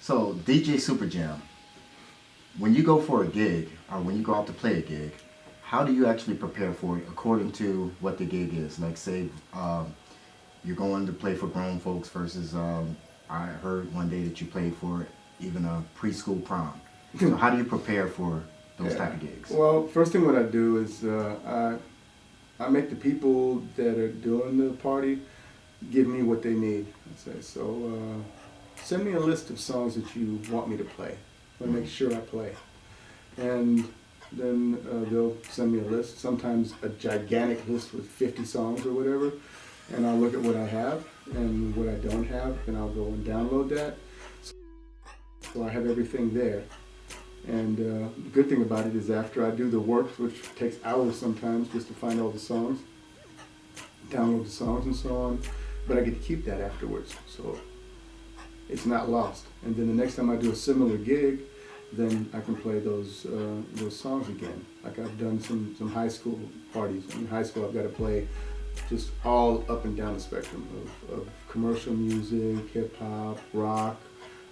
So, DJ Superjam, when you go for a gig or when you go out to play a gig, how do you actually prepare for it according to what the gig is? Like, say, you're going to play for grown folks versus I heard one day that you played for even a preschool prom. So, how do you prepare for those type of gigs? Well, first thing what I do is I make the people that are doing the party give me what they need. I say, so send me a list of songs that you want me to play. I make sure I play. And then they'll send me a list, sometimes a gigantic list with 50 songs or whatever, and I'll look at what I have and what I don't have, and I'll go and download that. So I have everything there. And the good thing about it is after I do the work, which takes hours sometimes just to find all the songs, download the songs and so on, but I get to keep that afterwards, so it's not lost. And then the next time I do a similar gig, then I can play those songs again. Like I've done some high school parties. In high school I've got to play just all up and down the spectrum of commercial music, hip hop, rock,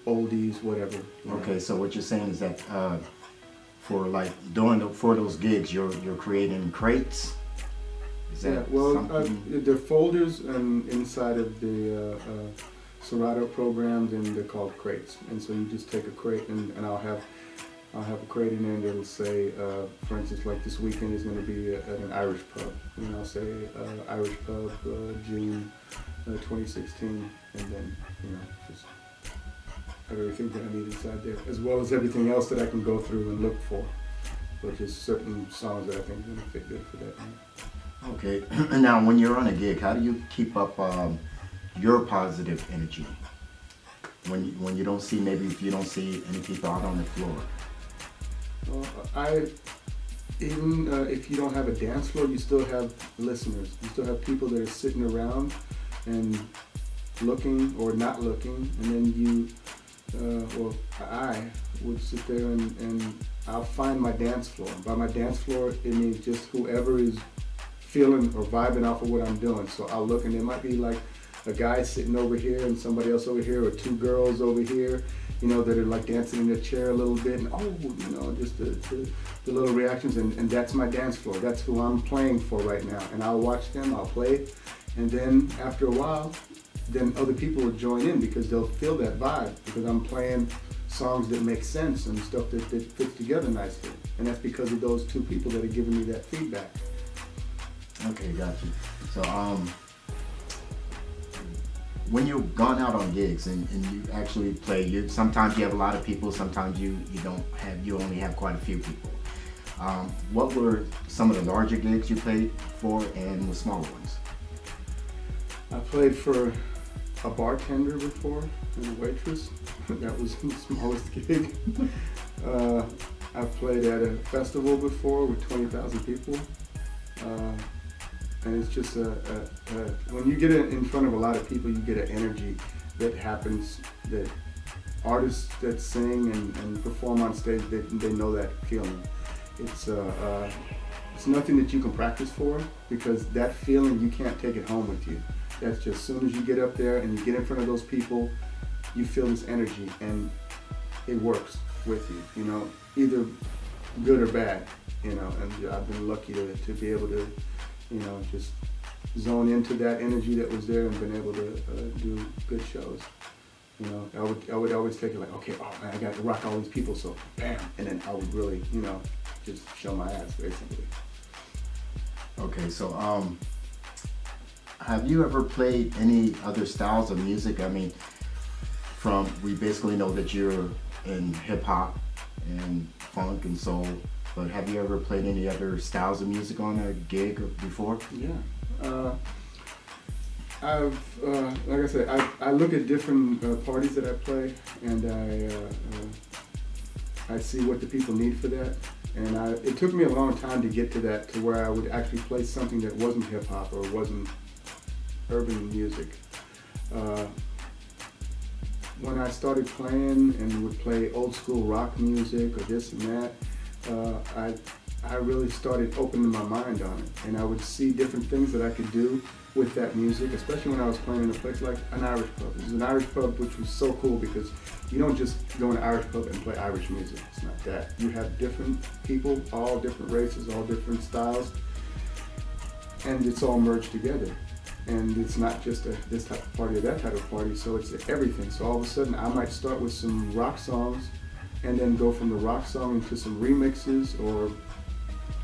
oldies, whatever. Okay, so what you're saying is that for like for those gigs, you're creating crates. Is that they're folders and inside of the Serato programs, and they're called crates. And so you just take a crate, and I'll have a crate in there, and it'll say, for instance, like this weekend is going to be at an Irish pub, and I'll say Irish pub June 2016, and then just have everything that I need inside there, as well as everything else that I can go through and look for, which is certain songs that I think are going to fit good for that night. Okay, and now when you're on a gig, how do you keep up your positive energy when you don't see, maybe if you don't see any people out on the floor? Well, if you don't have a dance floor, you still have listeners. You still have people that are sitting around and looking or not looking, and then I would sit there and I'll find my dance floor. By my dance floor, it means just whoever is feeling or vibing off of what I'm doing. So I'll look, and it might be like a guy sitting over here and somebody else over here, or two girls over here, that are like dancing in their chair a little bit, and just the little reactions, and that's my dance floor. That's who I'm playing for right now, and I'll watch them, I'll play, and then after a while, then other people will join in because they'll feel that vibe, because I'm playing songs that make sense and stuff that fits together nicely, and that's because of those two people that are giving me that feedback. Okay, got you. So, when you've gone out on gigs and you actually play, sometimes you have a lot of people, sometimes you only have quite a few people. What were some of the larger gigs you played for and the smaller ones? I played for a bartender before and a waitress. That was the smallest gig. I've played at a festival before with 20,000 people. And it's just when you get in front of a lot of people, you get an energy that happens, that artists that sing and perform on stage, they know that feeling. It's nothing that you can practice for, because that feeling, you can't take it home with you. That's just, as soon as you get up there and you get in front of those people, you feel this energy, and it works with you, either good or bad, and I've been lucky to be able to just zone into that energy that was there and been able to do good shows. I would always take it like, okay, oh man, I got to rock all these people, so bam, and then I would really, just show my ass, basically. Okay, so have you ever played any other styles of music? I mean, we basically know that you're in hip hop and funk and soul, but have you ever played any other styles of music on a gig before? Yeah. Like I said, I look at different parties that I play, and I see what the people need for that. And it took me a long time to get to that, to where I would actually play something that wasn't hip hop or wasn't urban music. When I started playing and would play old school rock music or this and that, I really started opening my mind on it, and I would see different things that I could do with that music, especially when I was playing in a place like an Irish pub. It was an Irish pub, which was so cool because you don't just go in an Irish pub and play Irish music. It's not that. You have different people, all different races, all different styles, and it's all merged together. And it's not just this type of party or that type of party, so it's everything. So all of a sudden, I might start with some rock songs and then go from the rock song into some remixes or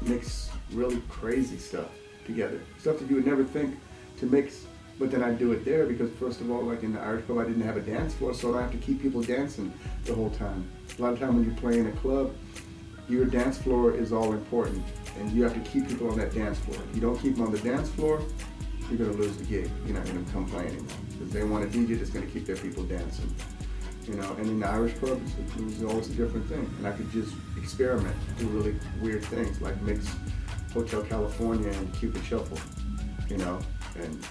mix really crazy stuff together. Stuff that you would never think to mix, but then I do it there because first of all, like in the Irish pub, I didn't have a dance floor, so I don't have to keep people dancing the whole time. A lot of time when you play in a club, your dance floor is all important, and you have to keep people on that dance floor. If you don't keep them on the dance floor, you're gonna lose the gig. You're not gonna come play anymore because they want a DJ that's gonna keep their people dancing. You know, and in the Irish pub, it was always a different thing, and I could just experiment, do really weird things like mix Hotel California and Cupid Shuffle, you know, and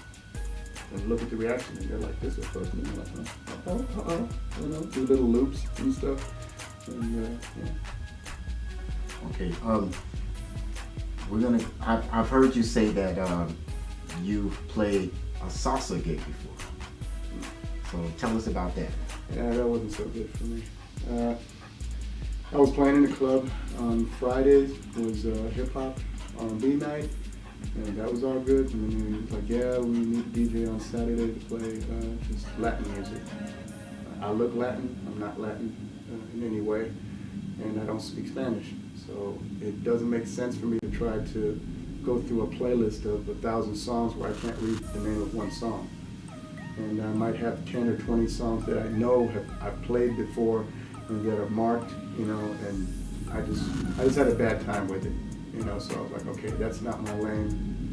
look at the reaction, and they're like, "This is first," and you're like, you know, do little loops and stuff, and yeah. Okay, I've heard you say that you've played a salsa gig before. So tell us about that. Yeah, that wasn't so good for me. I was playing in a club on Fridays. It was hip hop R&B night, and that was all good. And then it was like, yeah, we need a DJ on Saturday to play just Latin music. I look Latin. I'm not Latin in any way, and I don't speak Spanish. So it doesn't make sense for me to try to go through a playlist of 1,000 songs where I can't read the name of one song. And I might have 10 or 20 songs that I know I've played before and that are marked, you know, and I just had a bad time with it, you know, so I was like, okay, that's not my lane,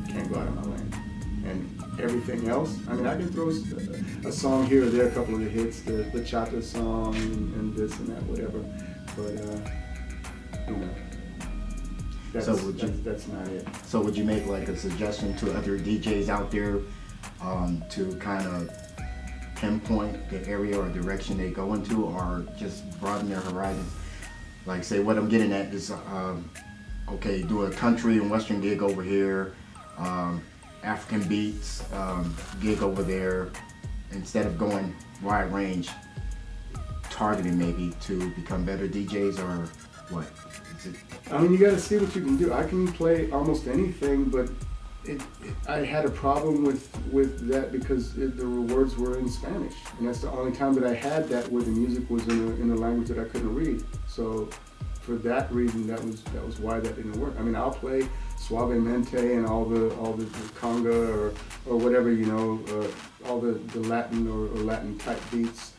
can't go out of my lane. And everything else, I mean, I can throw a song here or there, a couple of the hits, the bachata song and this and that, whatever, but, you know, that's not it. So would you make like a suggestion to other DJs out there to kind of pinpoint the area or direction they go into, or just broaden their horizons? Like, say, what I'm getting at is, okay, do a country and western gig over here, African beats gig over there, instead of going wide range, targeting maybe to become better DJs, or what? I mean, you got to see what you can do. I can play almost anything, but I had a problem with that because the words were in Spanish, and that's the only time that I had that where the music was in a language that I couldn't read. So for that reason, that was why that didn't work. I mean, I'll play Suavemente and all the conga or whatever, you know, all the Latin or Latin type beats,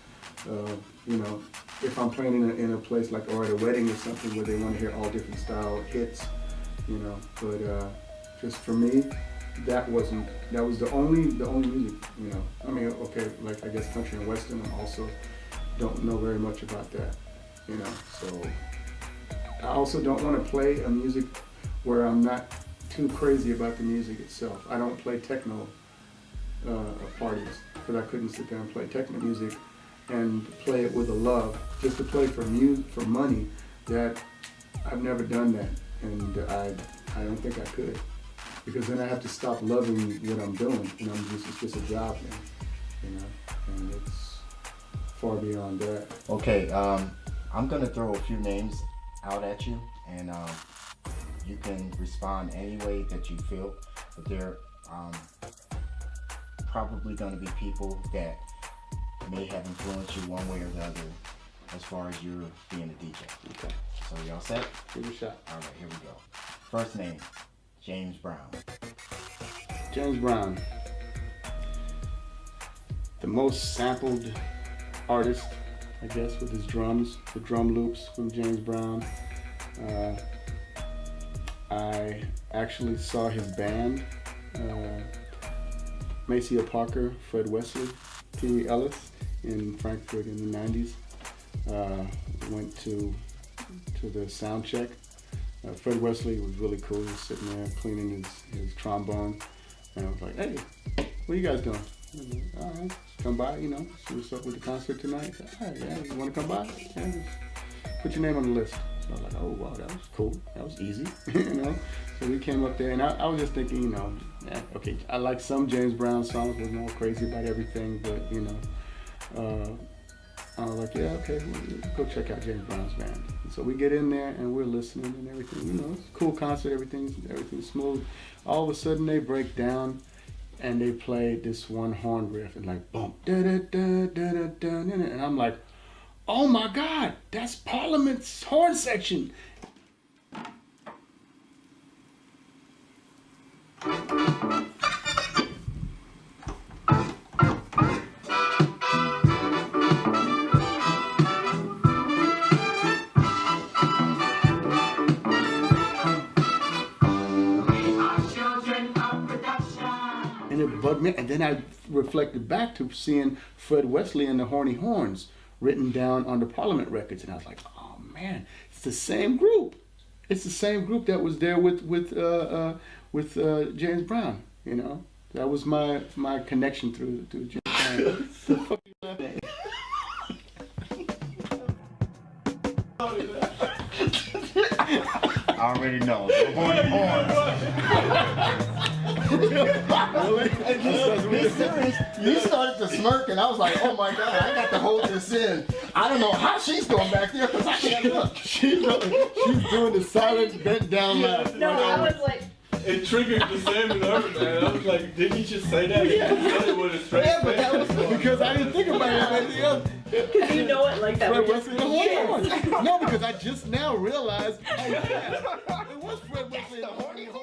you know. If I'm playing in a place like, or at a wedding or something where they want to hear all different style hits, you know, but just for me, that was the only music, you know. I mean, okay, like I guess country and western, I also don't know very much about that, you know. So I also don't want to play a music where I'm not too crazy about the music itself. I don't play techno parties because I couldn't sit there and play techno music and play it with a love just to play for money. That I've never done that, and I don't think I could, because then I have to stop loving what I'm doing, and it's just a job now, you know, and it's far beyond that. Okay, I'm gonna throw a few names out at you, and you can respond any way that you feel, but they're probably gonna be people that may have influenced you one way or the other as far as you being a DJ. Okay. So y'all set? Give it a shot. All right, here we go. First name, James Brown. James Brown, the most sampled artist, I guess, with his drums, the drum loops from James Brown. I actually saw his band, Maceo Parker, Fred Wesley, Pee Wee Ellis in Frankfurt in the 90s. Went to the sound check. Fred Wesley was really cool. He was sitting there cleaning his trombone, and I was like, "Hey, what are you guys doing?" "All right, come by, you know, see what's up with the concert tonight." "All right, yeah, you want to come by? Yeah, just put your name on the list." I was like, oh wow, that was cool. That was easy, you know. So we came up there, and I was just thinking, you know, yeah, okay, I like some James Brown songs. Was more crazy about everything, but you know, I was like, yeah, okay, we'll go check out James Brown's band. And so we get in there and we're listening and everything. You know, it's a cool concert. Everything's smooth. All of a sudden they break down. And they played this one horn riff and like boom, da da da da da da, and I'm like, oh my God, that's Parliament's horn section. And it bugged me, and then I reflected back to seeing Fred Wesley and the Horny Horns written down on the Parliament records, and I was like, oh man, it's the same group. It's the same group that was there with James Brown. You know, that was my connection through James Brown. The fuck you laughing at? I already know. The horny horns. Really? Serious? You started to smirk, and I was like, "Oh my God, I got to hold this in." I don't know how she's going back there because I can't look. She's doing the silent bent down laugh. No, I was like. It triggered the same in her, man. I was like, didn't he just say that? Yeah. He said it with a straight face. But that was because I didn't think about anything else. Because you know it like that. Fred Wesley and the Horny Horns. No, because I just now realized, oh yeah, it was Fred Wesley and the Horny Horns.